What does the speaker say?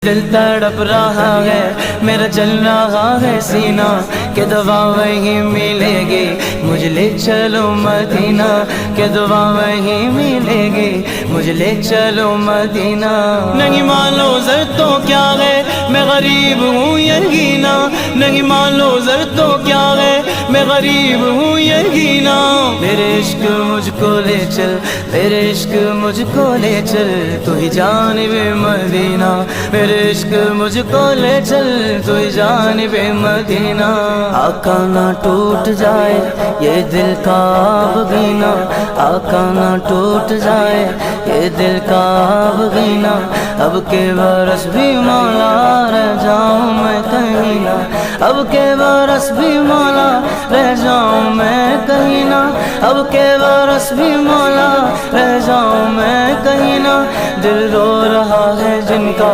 دل تڑپ رہا ہے میرا جل رہا ہے سینہ کہ دعا وہیں ملے گی مجھے لے چلو مدینہ کہ دعا وہیں ملے گی مجھے لے چلو مدینہ نہیں مانو زر تو کیا ہے میں غریب ہوں یقینا نہیں مانو زر تو کیا ہے میں غریب ہوں یقینا میرے عشق مجھ کو لے چل میرے عشق مجھ کو لے چل تو ہی جانب مدینہ میرے عشق مجھ کو لے چل تو ہی جانب مدینہ آقا نہ ٹوٹ جائے یہ دل کا بگینا آقا نہ ٹوٹ جائے یہ دل کا بگینا اب کے برس بھی مولا رہ جاؤں میں کہیں نہ اب کے برس بھی مولا رہ جاؤں میں کہیں نہ اب کے برس بھی مولا رہ جاؤں میں کہیں نہ دل رو رہا ہے جن کا